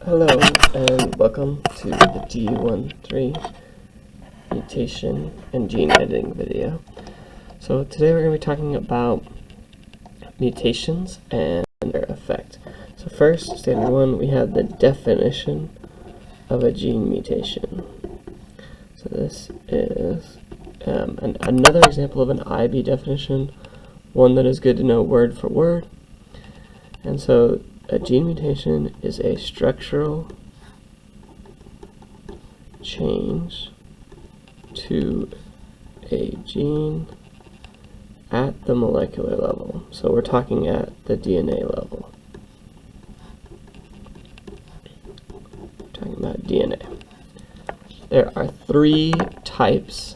Hello and welcome to the D13 mutation and gene editing video. So today we're going to be talking about mutations and their effect. So first, standard one, we have the definition of a gene mutation. So this is another example of an IB definition, one that is good to know word for word. And so a gene mutation is a structural change to a gene at the molecular level. So we're talking at the DNA level. We're talking about DNA. There are three types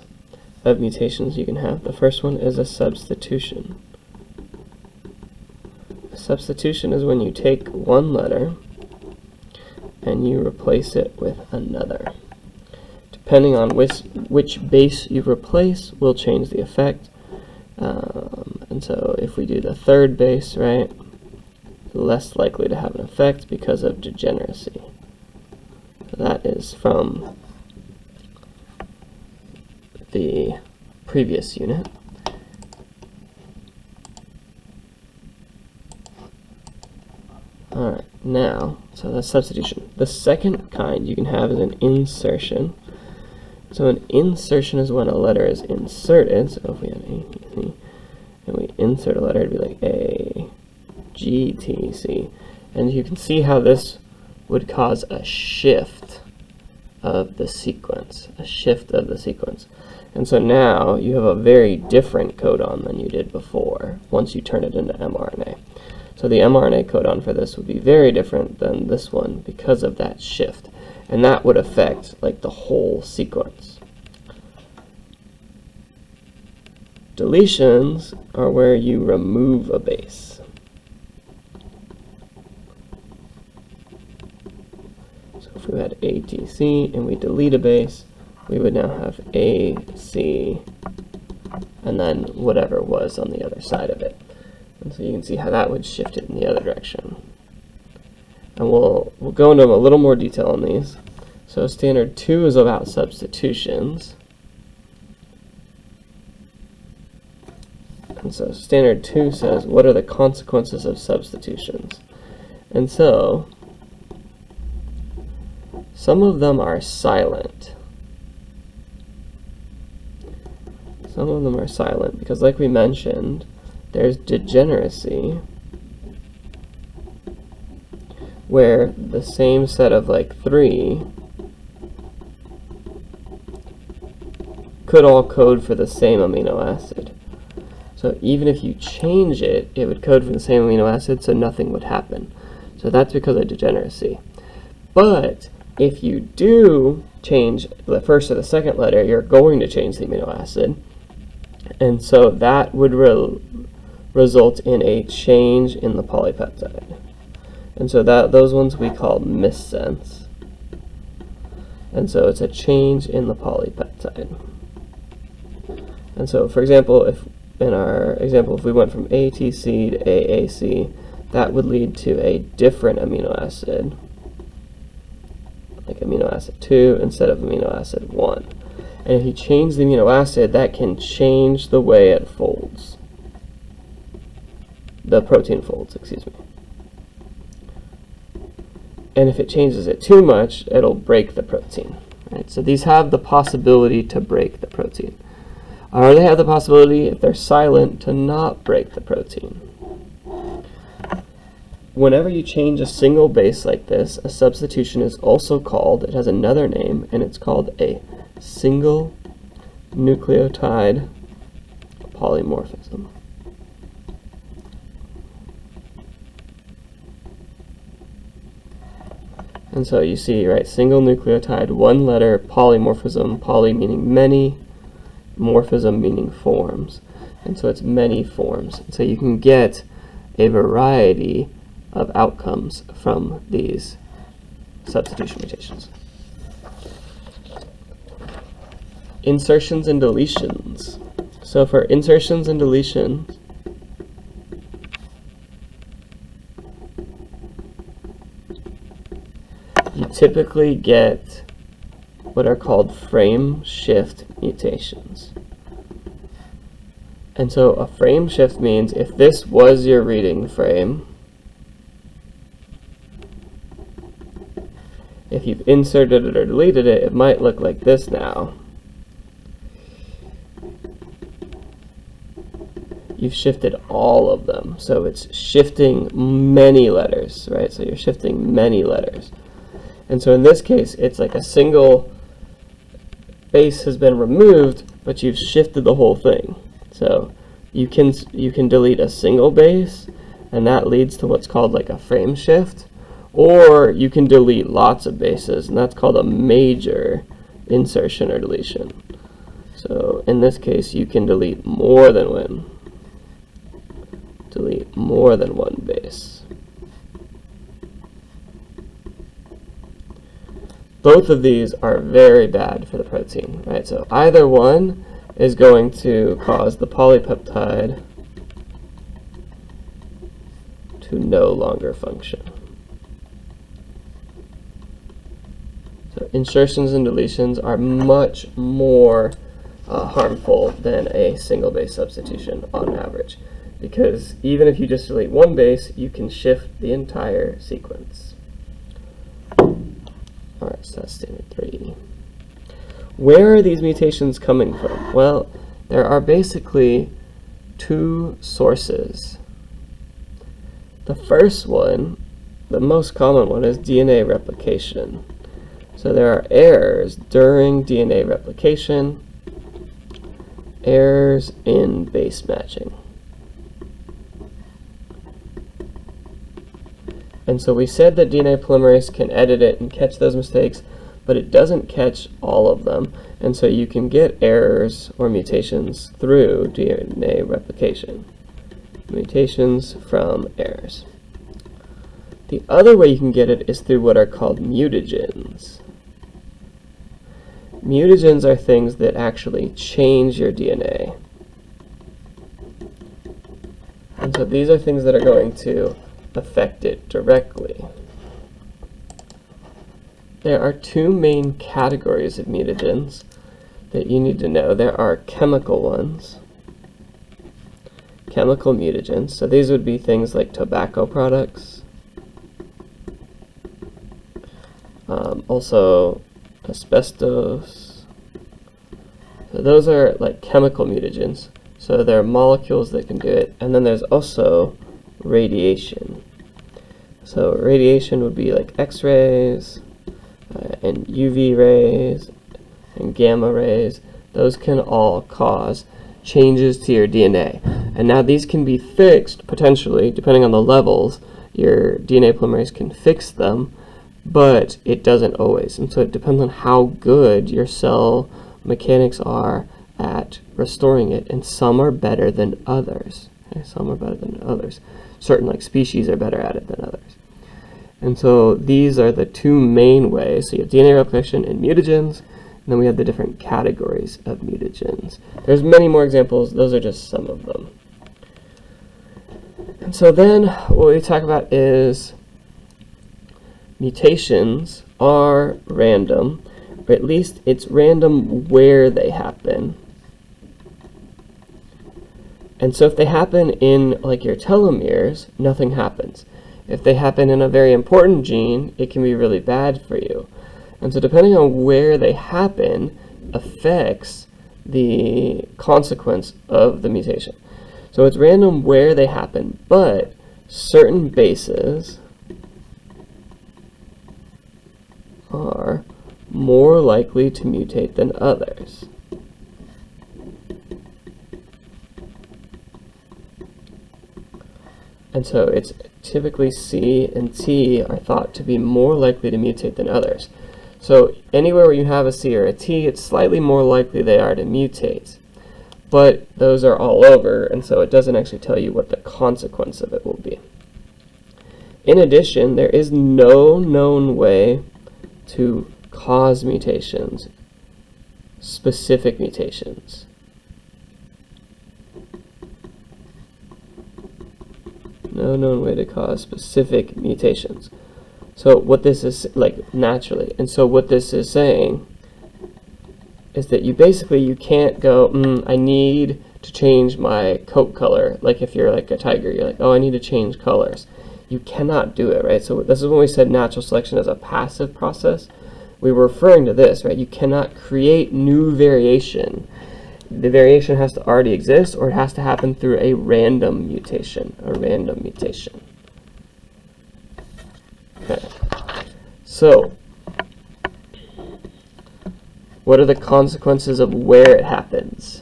of mutations you can have. The first one is a substitution. Substitution is when you take one letter and you replace it with another. Depending on which base you replace will change the effect. And so if we do the third base, right, less likely to have an effect because of degeneracy. So that is from the previous unit. Alright, now, so that's substitution. The second kind you can have is an insertion. So an insertion is when a letter is inserted. So if we had A, B, C, and we insert a letter, it'd be like A, G, T, C. And you can see how this would cause a shift of the sequence, And so now you have a very different codon than you did before once you turn it into mRNA. So the mRNA codon for this would be very different than this one because of that shift. And that would affect like the whole sequence. Deletions are where you remove a base. So if we had ATC and we delete a base, we would now have AC and then whatever was on the other side of it. And so you can see how that would shift it in the other direction. And we'll go into a little more detail on these. So standard 2 is about substitutions. And so standard 2 says, what are the consequences of substitutions? And so some of them are silent. Some of them are silent because, like we mentioned, there's degeneracy where the same set of like 3 could all code for the same amino acid. So even if you change it, it would code for the same amino acid, so nothing would happen. So that's because of degeneracy. But if you do change the first or the second letter, you're going to change the amino acid. And so that would result in a change in the polypeptide. And so those ones we call missense. And so it's a change in the polypeptide. And so, for example, if we went from ATC to AAC, that would lead to a different amino acid, like amino acid 2 instead of amino acid 1. And if you change the amino acid, that can change the way it folds. The protein folds, excuse me. And if it changes it too much, it'll break the protein. Right? So these have the possibility to break the protein. Or they have the possibility, if they're silent, to not break the protein. Whenever you change a single base like this, a substitution is also called, it has another name, and it's called a single nucleotide polymorphism. And so you see, right, single nucleotide, one letter, polymorphism, poly meaning many, morphism meaning forms. And so it's many forms. And so you can get a variety of outcomes from these substitution mutations. Insertions and deletions. So for insertions and deletions, typically get what are called frame shift mutations. And so a frame shift means if this was your reading frame, if you've inserted it or deleted it, it might look like this now. You've shifted all of them, so it's shifting many letters, right? So you're shifting many letters. And so in this case, it's like a single base has been removed, but you've shifted the whole thing. So you can delete a single base, and that leads to what's called like a frame shift, or you can delete lots of bases, and that's called a major insertion or deletion. So in this case, you can delete more than one base. Both of these are very bad for the protein, right? So either one is going to cause the polypeptide to no longer function. So insertions and deletions are much more harmful than a single base substitution on average, because even if you just delete one base, you can shift the entire sequence. Alright, so that's statement 3. Where are these mutations coming from? Well, there are basically two sources. The first one, the most common one, is DNA replication. So there are errors during DNA replication, errors in base matching. And so we said that DNA polymerase can edit it and catch those mistakes, but it doesn't catch all of them. And so you can get errors or mutations through DNA replication. Mutations from errors. The other way you can get it is through what are called mutagens. Mutagens are things that actually change your DNA. And so these are things that are going to affect it directly. There are two main categories of mutagens that you need to know. There are chemical ones, chemical mutagens. So these would be things like tobacco products, also asbestos. So those are like chemical mutagens. So there are molecules that can do it. And then there's also radiation. So radiation would be like X-rays and UV rays and gamma rays. Those can all cause changes to your DNA. And now these can be fixed, potentially, depending on the levels. Your DNA polymerase can fix them, but it doesn't always. And so it depends on how good your cell mechanics are at restoring it. And some are better than others. Okay, some are better than others. Certain like species are better at it than others. And so these are the two main ways. So you have DNA replication and mutagens, and then we have the different categories of mutagens. There's many more examples. Those are just some of them. And so then what we talk about is mutations are random, or at least it's random where they happen. And so if they happen in like your telomeres, nothing happens. If they happen in a very important gene, it can be really bad for you. And so depending on where they happen affects the consequence of the mutation. So it's random where they happen, but certain bases are more likely to mutate than others. And so it's typically C and T are thought to be more likely to mutate than others. So anywhere where you have a C or a T, it's slightly more likely they are to mutate. But those are all over, and so it doesn't actually tell you what the consequence of it will be. In addition, there is no known way to cause mutations, specific mutations. No known way to cause specific mutations. So what this is, like, naturally, and so what this is saying is that you can't go, I need to change my coat color. Like if you're like a tiger, you're like, oh, I need to change colors. You cannot do it, right? So this is when we said natural selection is a passive process. We were referring to this, right? You cannot create new variation. The variation has to already exist, or it has to happen through a random mutation. Okay. So, what are the consequences of where it happens?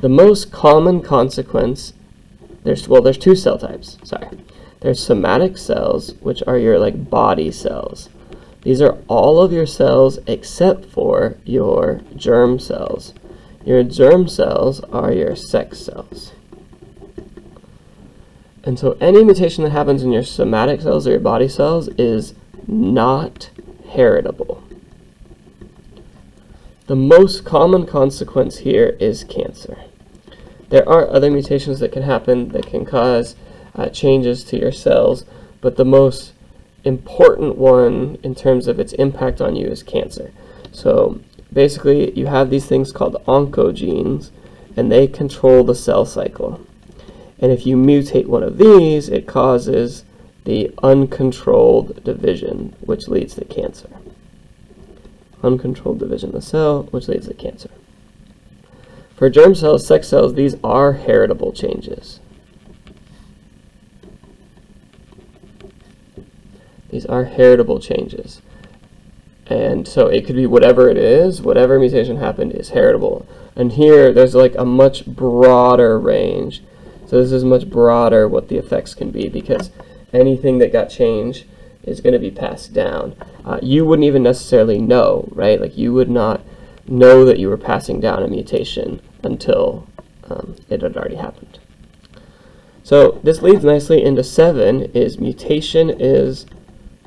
The most common consequence, there's two cell types, sorry. There's somatic cells, which are your like body cells. These are all of your cells except for your germ cells. Your germ cells are your sex cells. And so any mutation that happens in your somatic cells or your body cells is not heritable. The most common consequence here is cancer. There are other mutations that can happen that can cause changes to your cells, but the most important one in terms of its impact on you is cancer. So basically you have these things called oncogenes, and they control the cell cycle. And if you mutate one of these, it causes the uncontrolled division, which leads to cancer. Uncontrolled division of the cell, which leads to cancer. For germ cells, sex cells, these are heritable changes. These are heritable changes. And so it could be whatever it is, whatever mutation happened is heritable. And here, there's like a much broader range. So this is much broader what the effects can be, because anything that got changed is going to be passed down. You wouldn't even necessarily know, right? Like you would not know that you were passing down a mutation until it had already happened. So this leads nicely into 7, is mutation is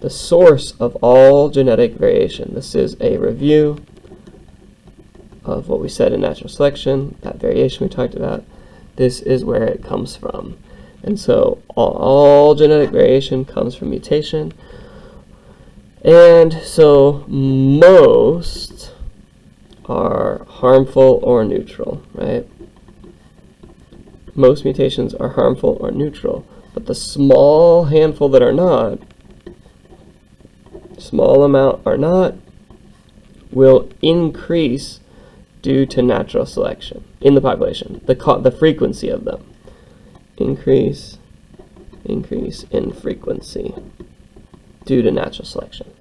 the source of all genetic variation. This is a review of what we said in natural selection, that variation we talked about. This is where it comes from. And so all genetic variation comes from mutation. And so most are harmful or neutral, right? Most mutations are harmful or neutral, but the small handful that are not, small amount are not, will increase due to natural selection in the population, the frequency of them. Increase in frequency due to natural selection.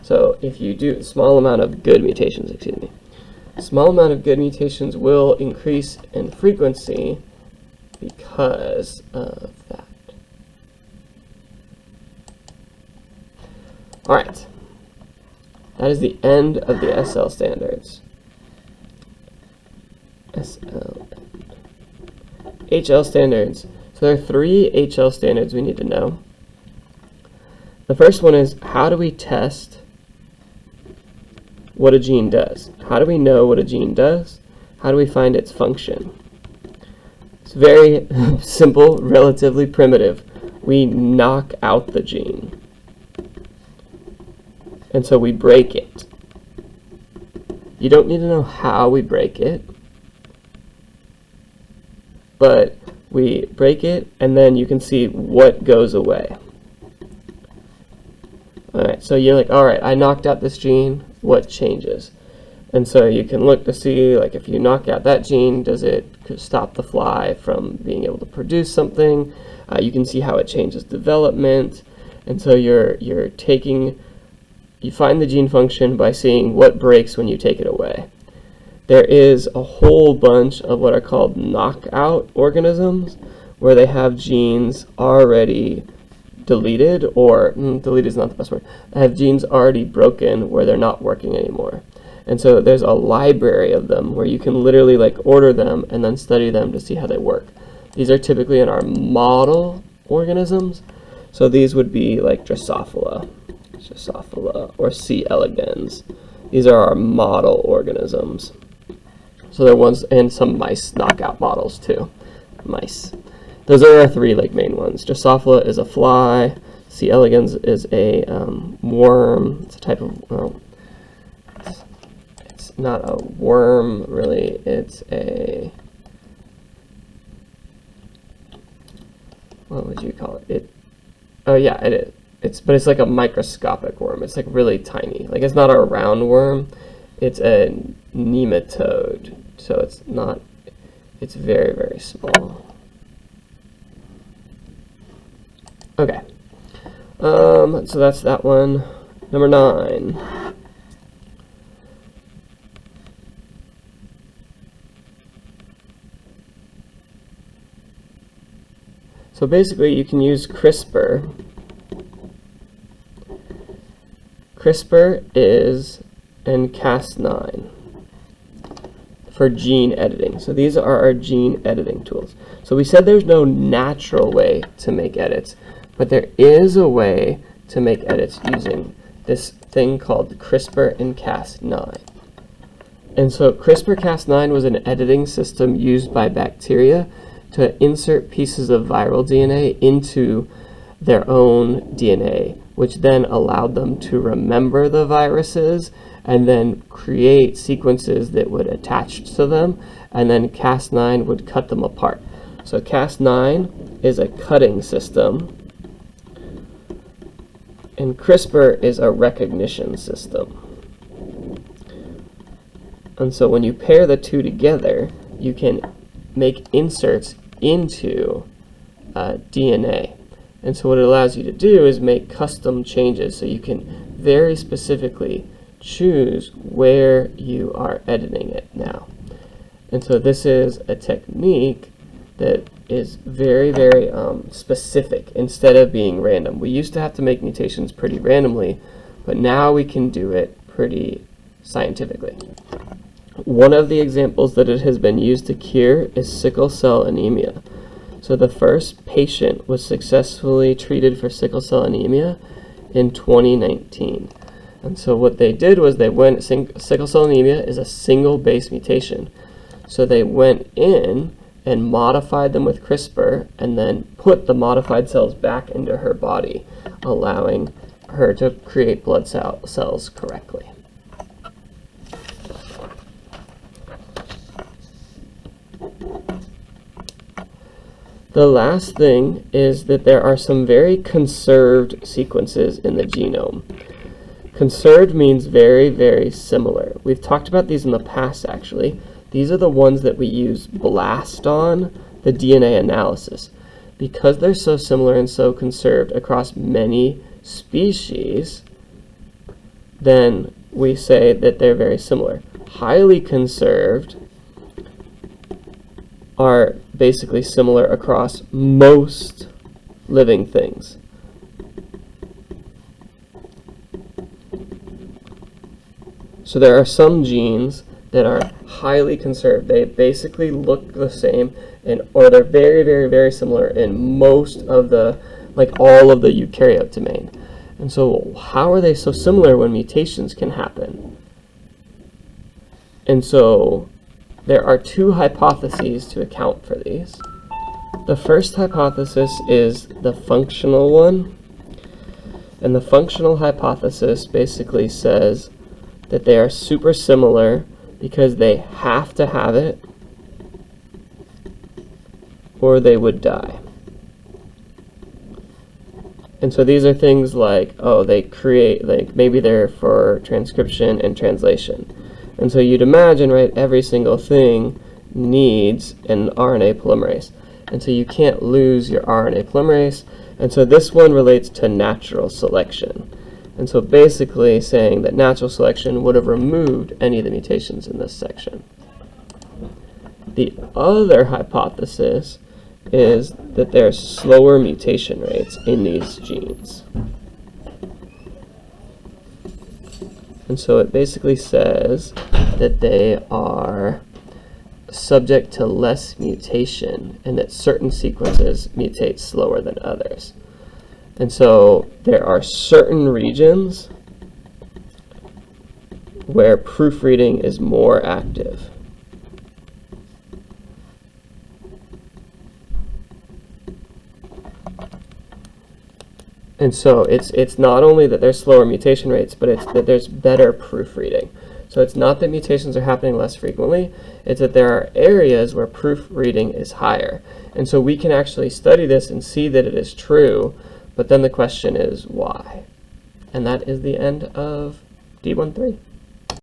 So if you do a small amount of good mutations, small amount of good mutations will increase in frequency because of that. All right, that is the end of the SL standards. HL standards. So there are 3 HL standards we need to know. The first one is, how do we test what a gene does? How do we know what a gene does? How do we find its function? It's very simple, relatively primitive. We knock out the gene. And so we break it. You don't need to know how we break it, but we break it, and then you can see what goes away. Alright, so you're like, alright, I knocked out this gene, what changes? And so you can look to see, like, if you knock out that gene, does it stop the fly from being able to produce something? You can see how it changes development. And so you find the gene function by seeing what breaks when you take it away. There is a whole bunch of what are called knockout organisms, where they have genes already deleted, or deleted is not the best word, they have genes already broken where they're not working anymore. And so there's a library of them where you can literally like order them and then study them to see how they work. These are typically in our model organisms. So these would be like Drosophila or C. elegans. These are our model organisms. So there are ones, and some mice knockout models too. Mice. Those are our 3 like main ones. Drosophila is a fly, C. elegans is a worm. It's a type of, well, it's not a worm really, it's a, what would you call it? Oh yeah, it is. But it's like a microscopic worm. It's like really tiny. Like it's not a round worm. It's a nematode. So it's very, very small. Okay. So that's that one. Number 9. So basically you can use CRISPR. CRISPR and Cas9 for gene editing. So these are our gene editing tools. So we said there's no natural way to make edits, but there is a way to make edits using this thing called CRISPR and Cas9. And so CRISPR-Cas9 was an editing system used by bacteria to insert pieces of viral DNA into their own DNA, which then allowed them to remember the viruses and then create sequences that would attach to them, and then Cas9 would cut them apart. So Cas9 is a cutting system, and CRISPR is a recognition system. And so when you pair the two together, you can make inserts into DNA. And so what it allows you to do is make custom changes, so you can very specifically choose where you are editing it now. And so this is a technique that is very, very specific instead of being random. We used to have to make mutations pretty randomly, but now we can do it pretty scientifically. One of the examples that it has been used to cure is sickle cell anemia. So the first patient was successfully treated for sickle cell anemia in 2019. And so what they did was sickle cell anemia is a single base mutation. So they went in and modified them with CRISPR and then put the modified cells back into her body, allowing her to create blood cells correctly. The last thing is that there are some very conserved sequences in the genome. Conserved means very, very similar. We've talked about these in the past, actually. These are the ones that we use BLAST on, the DNA analysis. Because they're so similar and so conserved across many species, then we say that they're very similar. Highly conserved are basically similar across most living things. So there are some genes that are highly conserved. They basically look the same, or they're very, very, very similar in most of the, like all of the eukaryote domain. And so how are they so similar when mutations can happen? And so there are two hypotheses to account for these. The first hypothesis is the functional one. And the functional hypothesis basically says that they are super similar because they have to have it or they would die. And so these are things like, oh, they create, like maybe they're for transcription and translation. And so you'd imagine, right, every single thing needs an RNA polymerase. And so you can't lose your RNA polymerase. And so this one relates to natural selection. And so basically saying that natural selection would have removed any of the mutations in this section. The other hypothesis is that there's slower mutation rates in these genes. And so it basically says that they are subject to less mutation and that certain sequences mutate slower than others. And so there are certain regions where proofreading is more active. And so it's not only that there's slower mutation rates, but it's that there's better proofreading. So it's not that mutations are happening less frequently, it's that there are areas where proofreading is higher. And so we can actually study this and see that it is true, but then the question is why? And that is the end of D13.